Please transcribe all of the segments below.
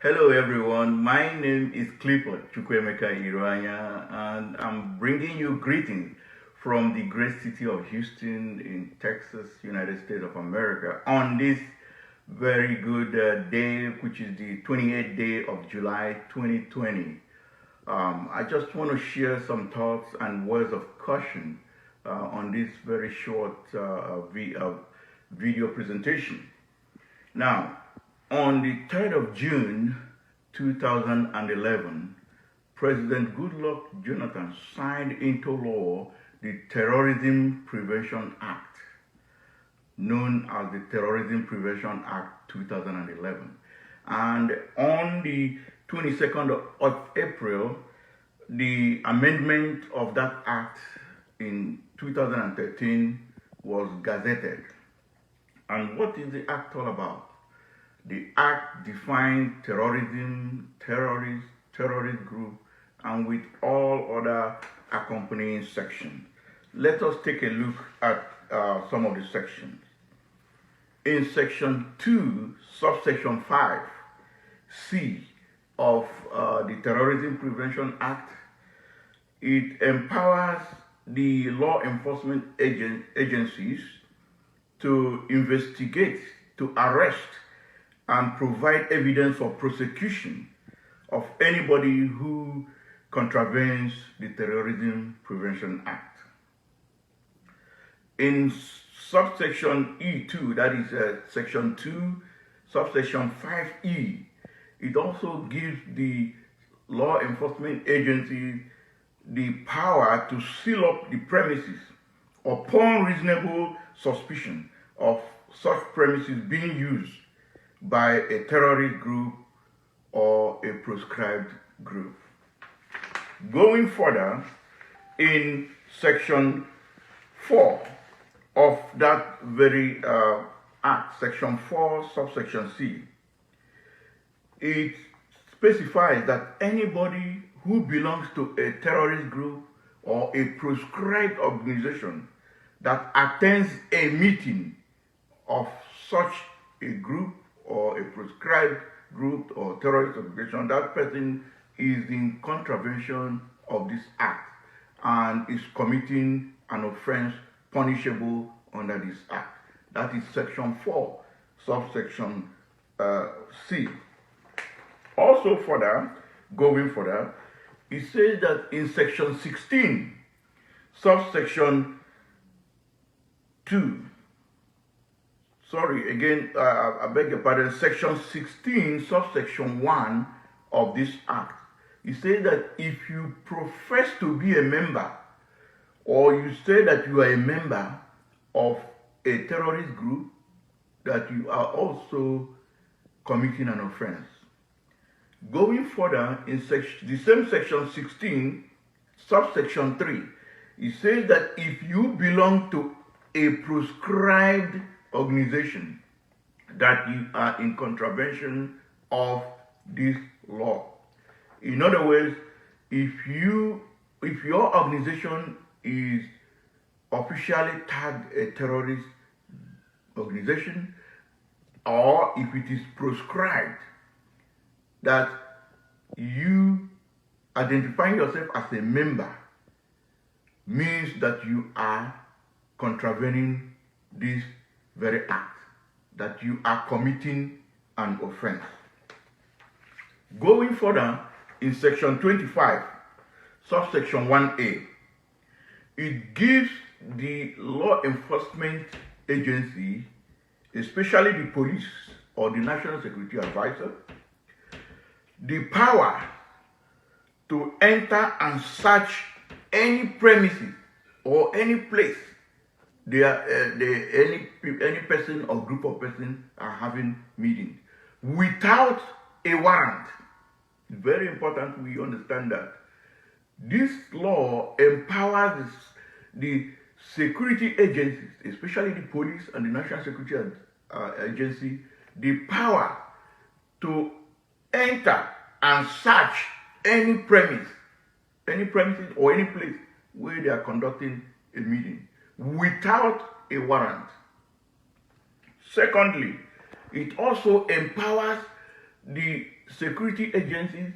Hello everyone, my name is Clifford Iroanya and I'm bringing you greetings from the great city of Houston in Texas, United States of America on this very good day, which is the 28th day of July 2020. I just want to share some thoughts and words of caution on this very short video presentation. Now, on the 3rd of June 2011, President Goodluck Jonathan signed into law the Terrorism Prevention Act, known as the Terrorism Prevention Act 2011. And on the 22nd of April, the amendment of that act in 2013 was gazetted. And what is the act all about? The act defines terrorism, terrorist group, and with all other accompanying sections. Let us take a look at some of the sections. In section 2, subsection 5, C of the Terrorism Prevention Act, it empowers the law enforcement agencies to investigate, to arrest, and provide evidence for prosecution of anybody who contravenes the Terrorism Prevention Act. In subsection E2, that is section 2, subsection 5E, it also gives the law enforcement agency the power to seal up the premises upon reasonable suspicion of such premises being used by a terrorist group or a proscribed group. Going further, in section 4 of that very act, section 4, subsection C, it specifies that anybody who belongs to a terrorist group or a proscribed organization that attends a meeting of such a group or a proscribed group or terrorist organization, that person is in contravention of this act and is committing an offense punishable under this act. That is section 4, subsection C. Also further, going further, it says that in section 16, subsection 2, sorry, again, I beg your pardon, section 16, subsection 1 of this act, it says that if you profess to be a member, or you say that you are a member of a terrorist group, that you are also committing an offense. Going further, in the same section 16, subsection 3, it says that if you belong to a proscribed organization, that you are in contravention of this law. In other words, if your organization is officially tagged a terrorist organization, or if it is proscribed, that you identifying yourself as a member means that you are contravening this very act, that you are committing an offense. Going further, in section 25, subsection 1A, it gives the law enforcement agency, especially the police or the National Security Advisor, the power to enter and search any premises or any place any person or group of persons are having meetings without a warrant. It's very important we understand that. This law empowers the security agencies, especially the police and the National Security Agency, the power to enter and search any premises or any place where they are conducting a meeting without a warrant. Secondly, it also empowers the security agencies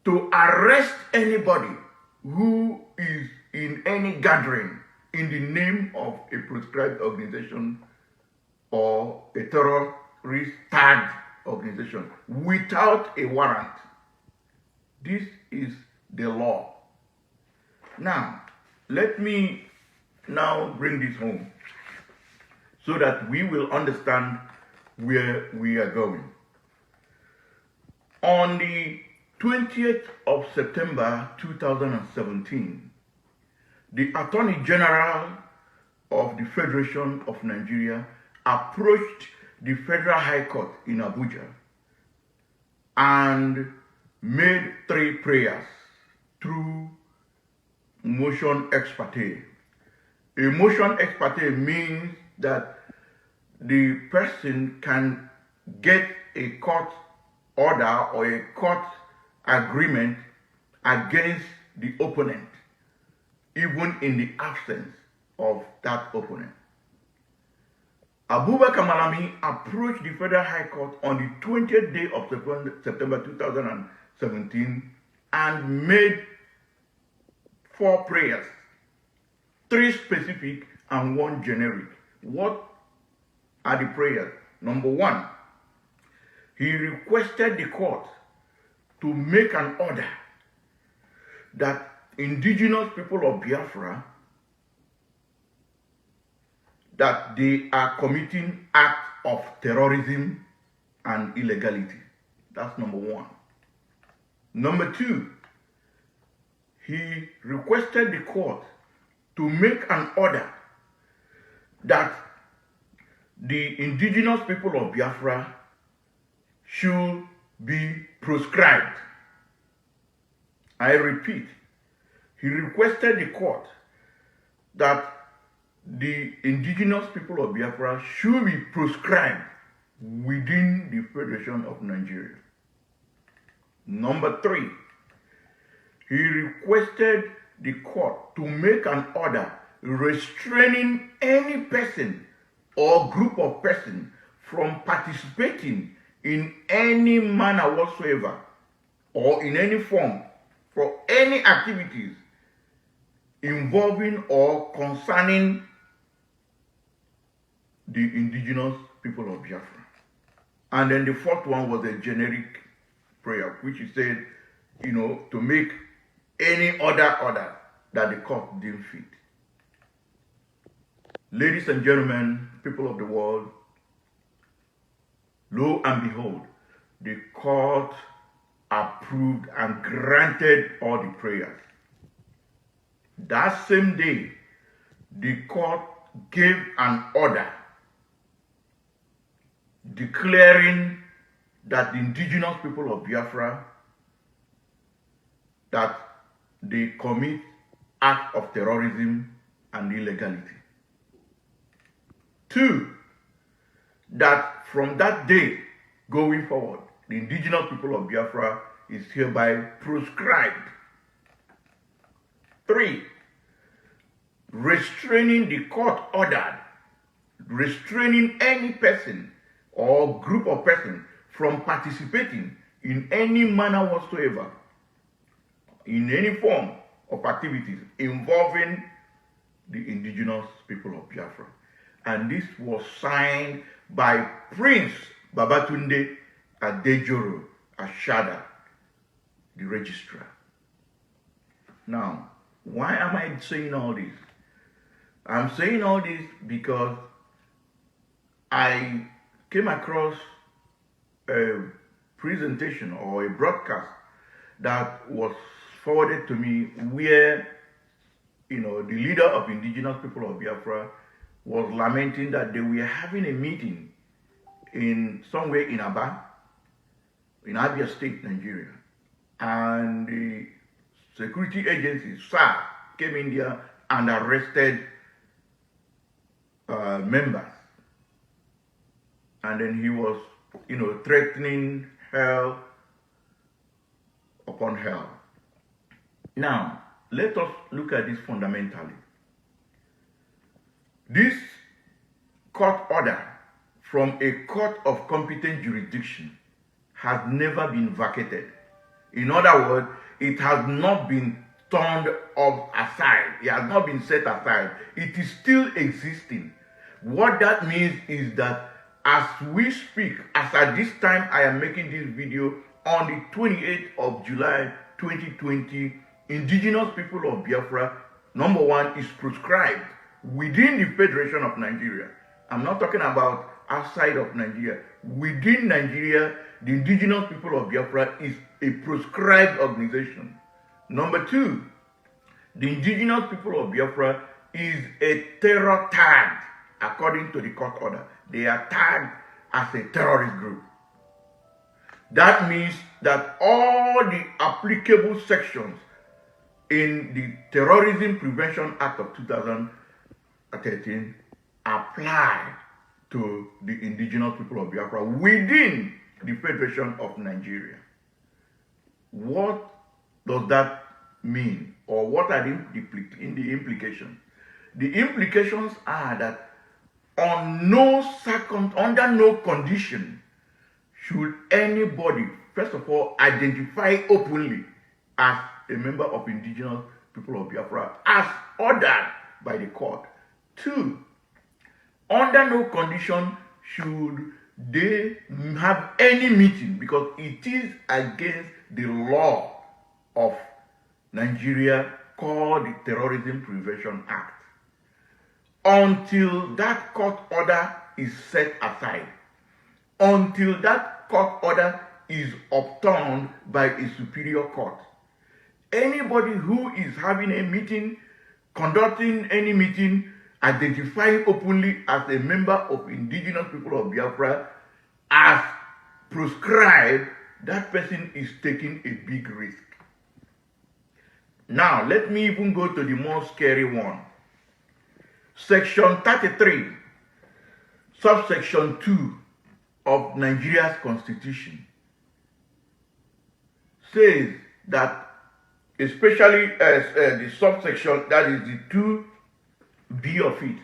to arrest anybody who is in any gathering in the name of a proscribed organization or a terrorist tagged organization without a warrant. This is the law. Now, let me now bring this home so that we will understand where we are going. On the 20th of September 2017, the Attorney General of the Federation of Nigeria approached the Federal High Court in Abuja and made 3 prayers through motion ex parte. A motion ex parte means that the person can get a court order or a court agreement against the opponent, even in the absence of that opponent. Abubakar Malami approached the Federal High Court on the 20th day of September 2017 and made 4 prayers, 3 specific and 1 generic. What are the prayers? Number 1, he requested the court to make an order that indigenous people of Biafra, that they are committing acts of terrorism and illegality. That's number 1. Number 2, he requested the court to make an order that the indigenous people of Biafra should be proscribed. I repeat, he requested the court that the indigenous people of Biafra should be proscribed within the Federation of Nigeria. Number 3, he requested the court to make an order restraining any person or group of persons from participating in any manner whatsoever or in any form for any activities involving or concerning the indigenous people of Biafra. And then the 4th one was a generic prayer, which he said, to make any other order that the court deemed fit. Ladies and gentlemen, people of the world, lo and behold, the court approved and granted all the prayers. That same day, the court gave an order declaring that the indigenous people of Biafra, that they commit acts of terrorism and illegality. 2, that from that day going forward, the indigenous people of Biafra is hereby proscribed. 3, restraining the court ordered, restraining any person or group of persons from participating in any manner whatsoever, in any form of activities involving the indigenous people of Biafra. And this was signed by Prince Babatunde Adejoro Ashada, the registrar. Now, why am I saying all this? I'm saying all this because I came across a presentation or a broadcast that was forwarded to me where, the leader of indigenous people of Biafra was lamenting that they were having a meeting in somewhere in Abia State, Nigeria. And the security agency, SAR, came in there and arrested members. And then he was, threatening hell upon hell. Now, let us look at this fundamentally. This court order from a court of competent jurisdiction has never been vacated. In other words, it has not been turned off aside. It has not been set aside. It is still existing. What that means is that as we speak, as at this time I am making this video on the 28th of July 2020, indigenous people of Biafra, number one, is proscribed within the Federation of Nigeria. I'm not talking about outside of Nigeria. Within Nigeria, the indigenous people of Biafra is a proscribed organization. Number two, the indigenous people of Biafra is a terror tag according to the court order. They are tagged as a terrorist group. That means that all the applicable sections in the Terrorism Prevention Act of 2013 apply to the indigenous people of Biafra within the Federation of Nigeria. What does that mean, or what are the implications? The implications are that under no condition should anybody, first of all, identify openly as a member of indigenous people of Biafra as ordered by the court. Two, under no condition should they have any meeting, because it is against the law of Nigeria called the Terrorism Prevention Act, until that court order is set aside, until that court order is upturned by a superior court. Anybody who is having a meeting, conducting any meeting, identifying openly as a member of indigenous people of Biafra as proscribed, that person is taking a big risk. Now, let me even go to the more scary one. Section 33, subsection 2 of Nigeria's constitution says that, especially as the subsection, that is the 2B of it,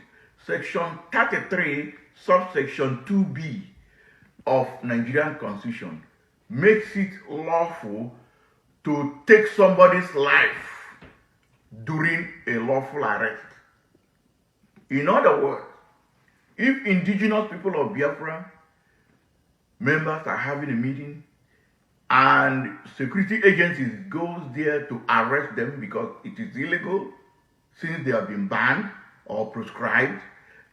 section 33, subsection 2B of Nigerian constitution makes it lawful to take somebody's life during a lawful arrest. In other words, if indigenous people of Biafra members are having a meeting and security agencies goes there to arrest them because it is illegal since they have been banned or proscribed,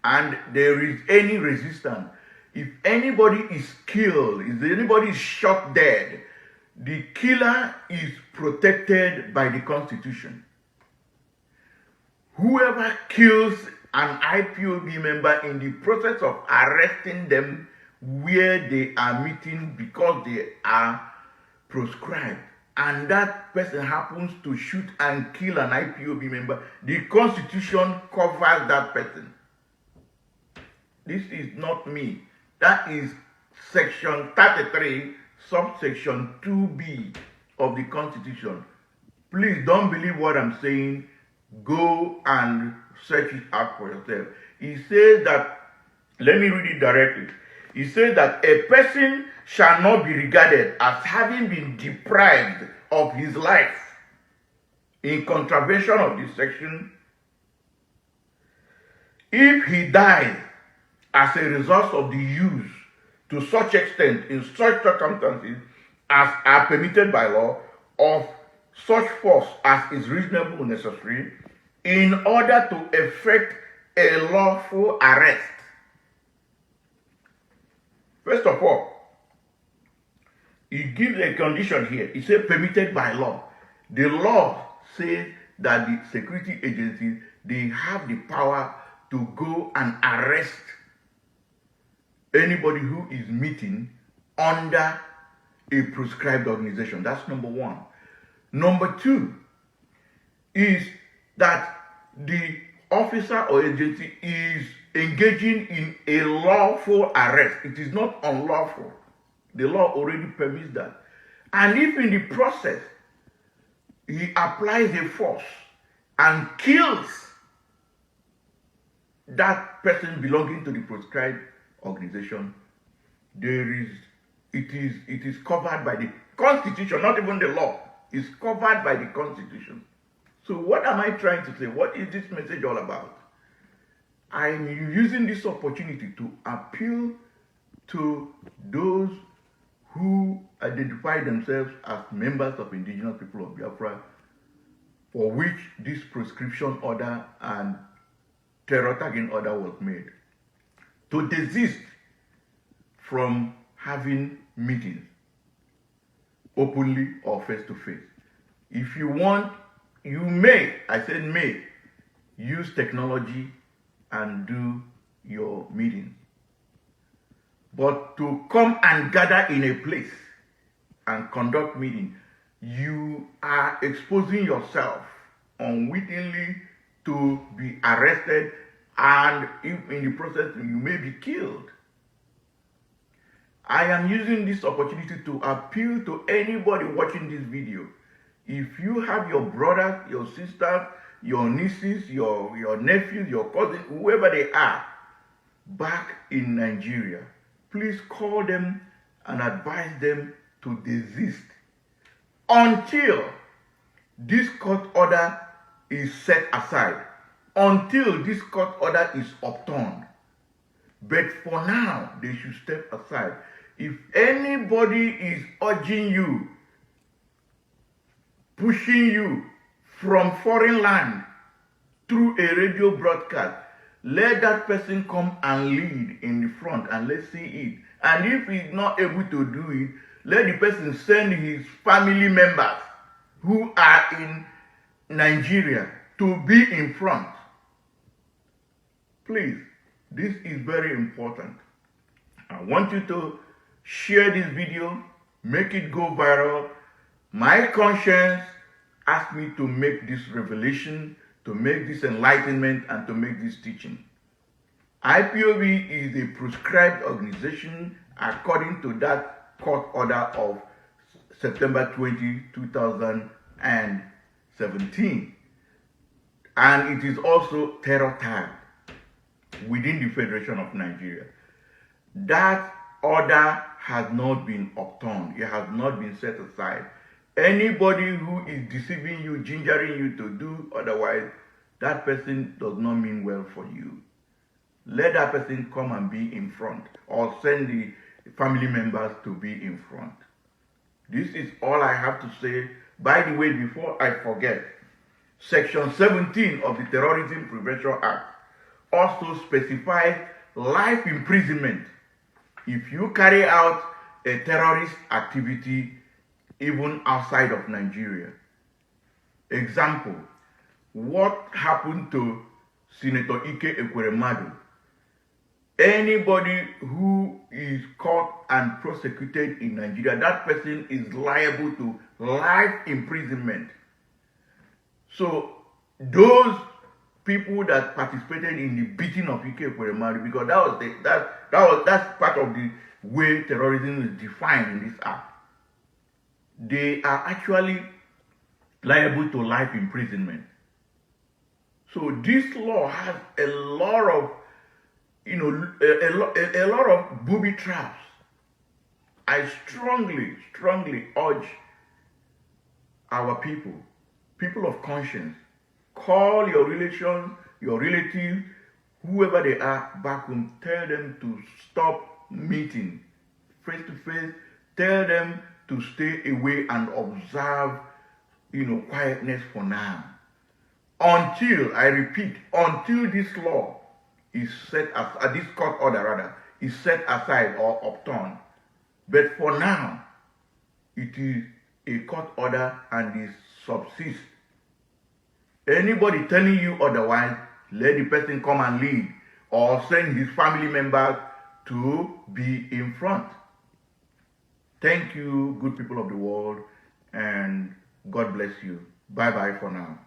and there is any resistance, if anybody is killed, if anybody is shot dead, the killer is protected by the Constitution. Whoever kills an IPOB member in the process of arresting them where they are meeting because they are proscribed, and that person happens to shoot and kill an IPOB member, the Constitution covers that person. This is not me. That is section 33, subsection 2B of the Constitution. Please don't believe what I'm saying. Go and search it out for yourself. He says that, let me read it directly. He says that a person shall not be regarded as having been deprived of his life in contravention of this section if he dies as a result of the use to such extent in such circumstances as are permitted by law of such force as is reasonable and necessary in order to effect a lawful arrest. First of all, he gives a condition here. He said permitted by law. The law says that the security agencies, they have the power to go and arrest anybody who is meeting under a proscribed organization. That's number one. Number two is that the officer or agency is engaging in a lawful arrest. It is not unlawful. The law already permits that. And if in the process he applies a force and kills that person belonging to the proscribed organization, there is it is covered by the Constitution, not even the law. It's covered by the Constitution. So what am I trying to say? What is this message all about? I'm using this opportunity to appeal to those who identify themselves as members of indigenous people of Biafra, for which this proscription order and terror tagging order was made, to desist from having meetings openly or face to face. If you want, you may, I said may, use technology and do your meetings. But to come and gather in a place and conduct meeting, you are exposing yourself unwittingly to be arrested, and if in the process you may be killed. I am using this opportunity to appeal to anybody watching this video. If you have your brothers, your sisters, your nieces, your nephews, your cousins, whoever they are, back in Nigeria, please call them and advise them to desist until this court order is set aside, until this court order is upturned. But for now, they should step aside. If anybody is urging you, pushing you from foreign land through a radio broadcast, let that person come and lead in the front and let's see it. And if he's not able to do it, let the person send his family members who are in Nigeria to be in front. Please, this is very important. I want you to share this video, make it go viral. My conscience asked me to make this revelation, to make this enlightenment, and to make this teaching. IPOB is a proscribed organization according to that court order of September 20, 2017. And it is also terror tagged within the Federation of Nigeria. That order has not been upturned. It has not been set aside. Anybody who is deceiving you, gingering you to do otherwise, that person does not mean well for you. Let that person come and be in front, or send the family members to be in front. This is all I have to say. By the way, before I forget, Section 17 of the Terrorism Prevention Act also specifies life imprisonment if you carry out a terrorist activity even outside of Nigeria. Example, what happened to Senator Ike Ekweremadu? Anybody who is caught and prosecuted in Nigeria, that person is liable to life imprisonment. So those people that participated in the beating of Ike Ekweremadu, because that's part of the way terrorism is defined in this act, they are actually liable to life imprisonment. So this law has a lot of, a lot of booby traps. I strongly urge our people of conscience, call your relations, your relatives, whoever they are back home, tell them to stop meeting face to face, tell them to stay away and observe, quietness for now. Until, I repeat, until this law is set aside, this court order rather, is set aside or upturned. But for now, it is a court order and it subsists. Anybody telling you otherwise, let the person come and lead, or send his family members to be in front. Thank you, good people of the world, and God bless you. Bye-bye for now.